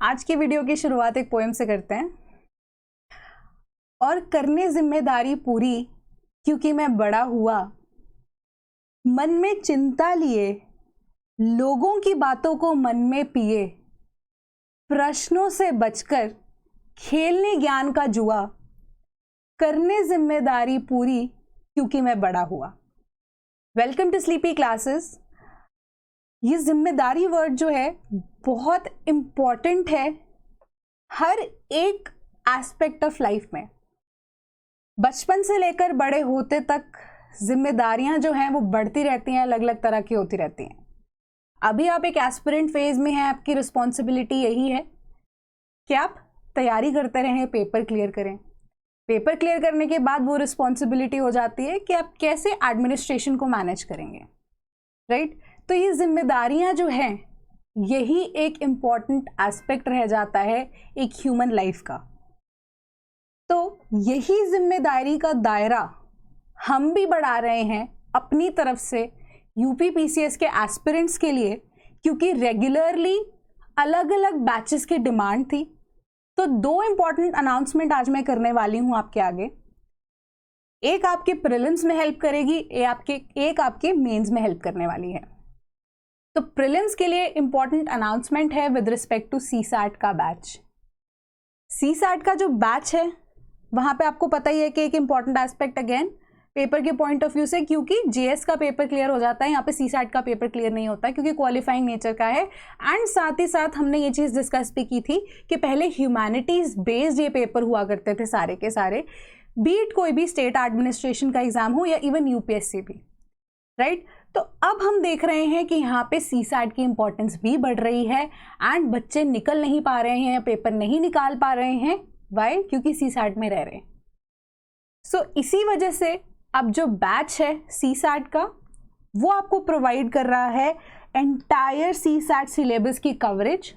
आज की वीडियो की शुरुआत एक पोएम से करते हैं। और करने जिम्मेदारी पूरी क्योंकि मैं बड़ा हुआ, मन में चिंता लिए लोगों की बातों को मन में पिए, प्रश्नों से बचकर खेलने ज्ञान का जुआ, करने जिम्मेदारी पूरी क्योंकि मैं बड़ा हुआ। Welcome to sleepy classes. ये जिम्मेदारी वर्ड जो है बहुत इम्पॉर्टेंट है हर एक एस्पेक्ट ऑफ लाइफ में। बचपन से लेकर बड़े होते तक जिम्मेदारियां जो हैं वो बढ़ती रहती हैं, अलग अलग तरह की होती रहती हैं। अभी आप एक एस्पिरेंट फेज में हैं, आपकी रिस्पॉन्सिबिलिटी यही है कि आप तैयारी करते रहें, पेपर क्लियर करें। पेपर क्लियर करने के बाद वो रिस्पॉन्सिबिलिटी हो जाती है कि आप कैसे एडमिनिस्ट्रेशन को मैनेज करेंगे, राइट? तो ये जिम्मेदारियां जो हैं यही एक इम्पॉर्टेंट एस्पेक्ट रह जाता है एक ह्यूमन लाइफ का। तो यही जिम्मेदारी का दायरा हम भी बढ़ा रहे हैं अपनी तरफ से यूपी पीसीएस के एस्पिरेंट्स के लिए, क्योंकि रेगुलरली अलग अलग बैचेस की डिमांड थी। तो दो इम्पॉर्टेंट अनाउंसमेंट आज मैं करने वाली हूं आपके आगे। एक आपके प्रीलिम्स में हेल्प करेगी, एक आपके मेंस में हेल्प करने वाली है। तो प्रीलिम्स के लिए इंपॉर्टेंट अनाउंसमेंट है विद रिस्पेक्ट टू सीसैट का बैच। सीसैट का जो बैच है वहां पे आपको पता ही है कि एक इंपॉर्टेंट एस्पेक्ट अगेन पेपर के पॉइंट ऑफ व्यू से, क्योंकि जीएस का पेपर क्लियर हो जाता है, यहाँ पे सीसैट का पेपर क्लियर नहीं होता क्योंकि क्वालिफाइंग नेचर का है। एंड साथ ही साथ हमने ये चीज़ डिस्कस भी की थी कि पहले ह्यूमैनिटीज बेस्ड ये पेपर हुआ करते थे सारे के सारे, बीट कोई भी स्टेट एडमिनिस्ट्रेशन का एग्जाम हो या इवन यूपीएससी भी, राइट? तो अब हम देख रहे हैं कि यहाँ पे सीसैट की इंपॉर्टेंस भी बढ़ रही है एंड बच्चे निकल नहीं पा रहे हैं, पेपर नहीं निकाल पा रहे हैं। वाई? क्योंकि सीसैट में रह रहे हैं। सो इसी वजह से अब जो बैच है सीसैट का वो आपको प्रोवाइड कर रहा है एंटायर सीसैट सिलेबस की कवरेज,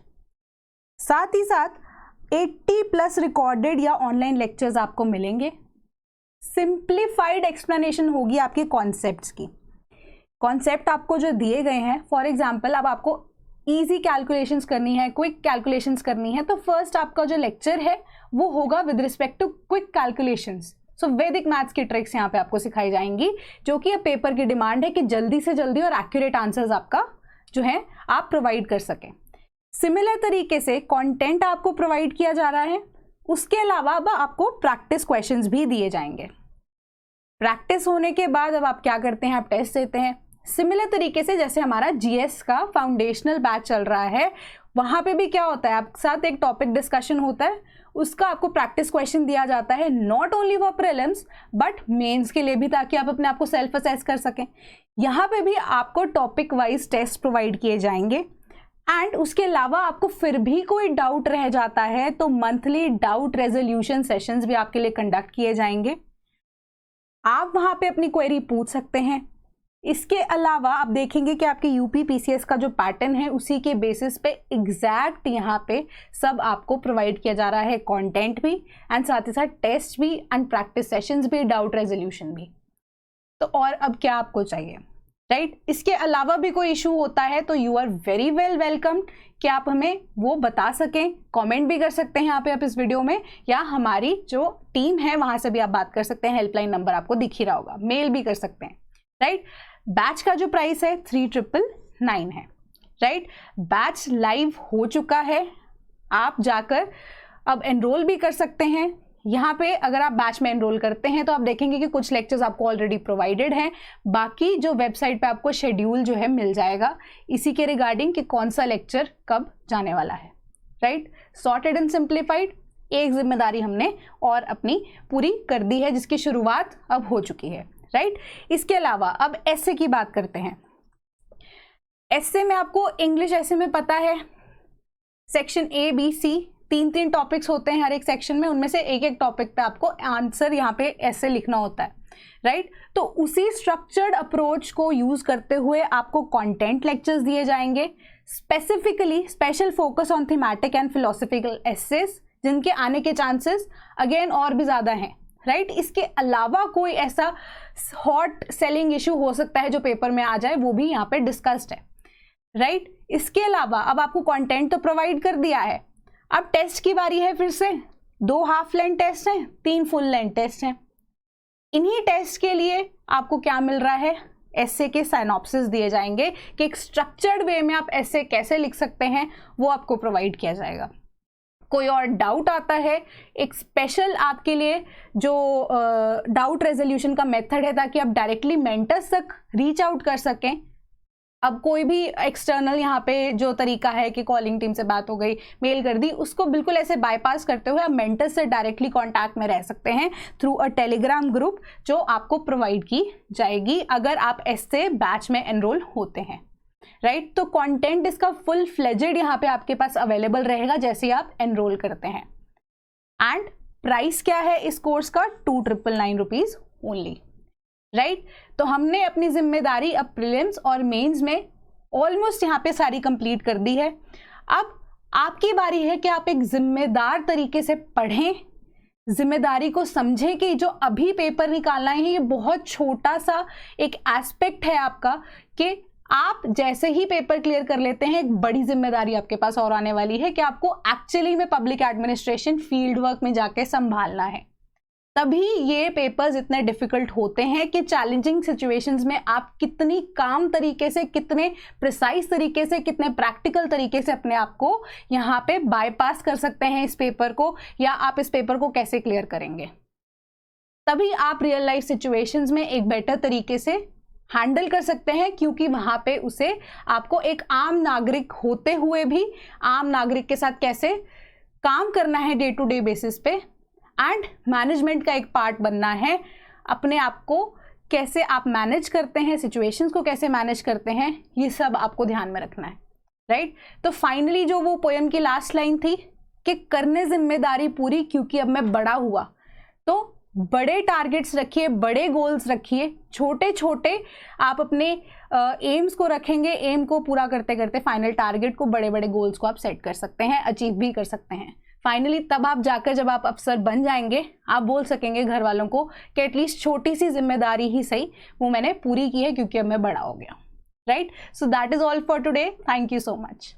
साथ ही साथ 80+ रिकॉर्डेड या ऑनलाइन लेक्चर्स आपको मिलेंगे। सिंप्लीफाइड एक्सप्लेनेशन होगी आपके कॉन्सेप्ट्स की। कॉन्सेप्ट आपको जो दिए गए हैं, फॉर एग्जाम्पल अब आपको इजी कैलकुलेशंस करनी है, क्विक कैलकुलेशंस करनी है, तो फर्स्ट आपका जो लेक्चर है वो होगा with respect to quick calculations. So Vedic maths की ट्रिक्स यहाँ पे आपको सिखाई जाएंगी, जो कि अब पेपर की डिमांड है कि जल्दी से जल्दी और एक्यूरेट आंसर्स आपका जो है आप प्रोवाइड कर सकें। सिमिलर तरीके से कंटेंट आपको प्रोवाइड किया जा रहा है। उसके अलावा अब आपको प्रैक्टिस क्वेश्चंस भी दिए जाएंगे। प्रैक्टिस होने के बाद अब आप क्या करते हैं, आप टेस्ट देते हैं। सिमिलर तरीके से जैसे हमारा जीएस का फाउंडेशनल बैच चल रहा है, वहां पे भी क्या होता है, आपके साथ एक टॉपिक डिस्कशन होता है, उसका आपको प्रैक्टिस क्वेश्चन दिया जाता है, not only for prelims but mains के लिए भी, ताकि आप अपने आप को सेल्फ असेस कर सकें। यहाँ पे भी आपको टॉपिक वाइज टेस्ट प्रोवाइड किए जाएंगे। एंड उसके अलावा आपको फिर भी कोई डाउट रह जाता है तो मंथली डाउट रेजोल्यूशन सेशंस भी आपके लिए कंडक्ट किए जाएंगे। आप वहां पे अपनी क्वेरी पूछ सकते हैं। इसके अलावा आप देखेंगे कि आपके यूपी पीसीएस का जो पैटर्न है उसी के बेसिस पे एग्जैक्ट यहाँ पे सब आपको प्रोवाइड किया जा रहा है, कंटेंट भी एंड साथ ही साथ टेस्ट भी एंड प्रैक्टिस सेशंस भी, डाउट रेजोल्यूशन भी। तो और अब क्या आपको चाहिए, राइट? इसके अलावा भी कोई इशू होता है तो you are very well welcome कि आप हमें वो बता सकें, कमेंट भी कर सकते हैं यहाँ पे आप इस वीडियो में, या हमारी जो टीम है वहां से भी आप बात कर सकते हैं। हेल्पलाइन नंबर आपको दिख ही रहा होगा, मेल भी कर सकते हैं, राइट? बैच का जो प्राइस है 3999 है, राइट? बैच लाइव हो चुका है, आप जाकर अब एनरोल भी कर सकते हैं। यहाँ पे अगर आप बैच में एनरोल करते हैं तो आप देखेंगे कि कुछ लेक्चर्स आपको ऑलरेडी प्रोवाइडेड हैं, बाकी जो वेबसाइट पे आपको शेड्यूल जो है मिल जाएगा इसी के रिगार्डिंग कि कौन सा लेक्चर कब जाने वाला है, राइट? सॉर्टेड एंड सिंप्लीफाइड एक जिम्मेदारी हमने और अपनी पूरी कर दी है, जिसकी शुरुआत अब हो चुकी है, राइट? इसके अलावा अब एसे की बात करते हैं। एसे में आपको इंग्लिश एसे में पता है section A B C 3 topics होते हैं हर एक सेक्शन में, उनमें से एक टॉपिक पे आपको आंसर यहाँ पे ऐसे लिखना होता है, राइट? तो उसी स्ट्रक्चर्ड अप्रोच को यूज करते हुए आपको कंटेंट लेक्चर्स दिए जाएंगे, specifically special focus on thematic and philosophical essays, जिनके आने के चांसेस अगेन और भी ज्यादा हैं, राइट? इसके अलावा कोई ऐसा हॉट सेलिंग इशू हो सकता है जो पेपर में आ जाए, वो भी यहाँ पे डिस्कस्ड है, राइट? इसके अलावा अब आपको कंटेंट तो प्रोवाइड कर दिया है, अब टेस्ट की बारी है, फिर से 2 हाफ लेंथ टेस्ट हैं, 3 फुल लेंथ टेस्ट हैं। इन्हीं टेस्ट के लिए आपको क्या मिल रहा है, एसे के साइनॉप्सिस दिए जाएंगे कि एक स्ट्रक्चर्ड वे में आप एसे कैसे लिख सकते हैं, वो आपको प्रोवाइड किया जाएगा। कोई और डाउट आता है, एक स्पेशल आपके लिए जो डाउट रेजोल्यूशन का मेथड है, ताकि आप डायरेक्टली मेंटर्स तक रीच आउट कर सकें। अब कोई भी एक्सटर्नल यहाँ पे जो तरीका है कि कॉलिंग टीम से बात हो गई, मेल कर दी, उसको बिल्कुल ऐसे बाईपास करते हुए आप मेंटर्स से डायरेक्टली कांटेक्ट में रह सकते हैं थ्रू अ टेलीग्राम ग्रुप, जो आपको प्रोवाइड की जाएगी अगर आप ऐसे बैच में एनरोल होते हैं, राइट। तो कंटेंट इसका फुल फ्लेजेड यहाँ पे आपके पास अवेलेबल रहेगा जैसे ही आप एनरोल करते हैं। एंड प्राइस क्या है इस कोर्स का, 2,999 रुपीज ओनली, राइट। तो हमने अपनी जिम्मेदारी अब प्रीलिम्स और मेंस में ऑलमोस्ट यहाँ पे सारी कंप्लीट कर दी है। अब आपकी बारी है कि आप एक जिम्मेदार तरीके से पढ़ें, जिम्मेदारी को समझें कि जो अभी पेपर निकालना है ये बहुत छोटा सा एक एस्पेक्ट है आपका, कि आप जैसे ही पेपर क्लियर कर लेते हैं एक बड़ी जिम्मेदारी आपके पास और आने वाली है कि आपको एक्चुअली में पब्लिक एडमिनिस्ट्रेशन फील्ड वर्क में जाके संभालना है। तभी ये पेपर्स इतने डिफिकल्ट होते हैं कि चैलेंजिंग सिचुएशंस में आप कितनी काम तरीके से, कितने प्रिसाइज तरीके से, कितने प्रैक्टिकल तरीके से अपने आप को यहाँ पे बाईपास कर सकते हैं इस पेपर को, या आप इस पेपर को कैसे क्लियर करेंगे। तभी आप रियल लाइफ सिचुएशंस में एक बेटर तरीके से हैंडल कर सकते हैं, क्योंकि वहां पे उसे आपको एक आम नागरिक होते हुए भी आम नागरिक के साथ कैसे काम करना है डे टू डे बेसिस पे, एंड मैनेजमेंट का एक पार्ट बनना है। अपने आप को कैसे आप मैनेज करते हैं, सिचुएशंस को कैसे मैनेज करते हैं, ये सब आपको ध्यान में रखना है, राइट। तो फाइनली जो वो पोएम की लास्ट लाइन थी कि करने जिम्मेदारी पूरी क्योंकि अब मैं बड़ा हुआ, तो बड़े टारगेट्स रखिए, बड़े गोल्स रखिए, छोटे छोटे आप अपने एम्स को रखेंगे, एम को पूरा करते करते फाइनल टारगेट को, बड़े बड़े गोल्स को आप सेट कर सकते हैं, अचीव भी कर सकते हैं। फाइनली तब आप जाकर जब आप अफसर बन जाएंगे, आप बोल सकेंगे घर वालों को कि एटलीस्ट छोटी सी जिम्मेदारी ही सही, वो मैंने पूरी की है क्योंकि अब मैं बड़ा हो गया, right. So that is all for today, thank you so much.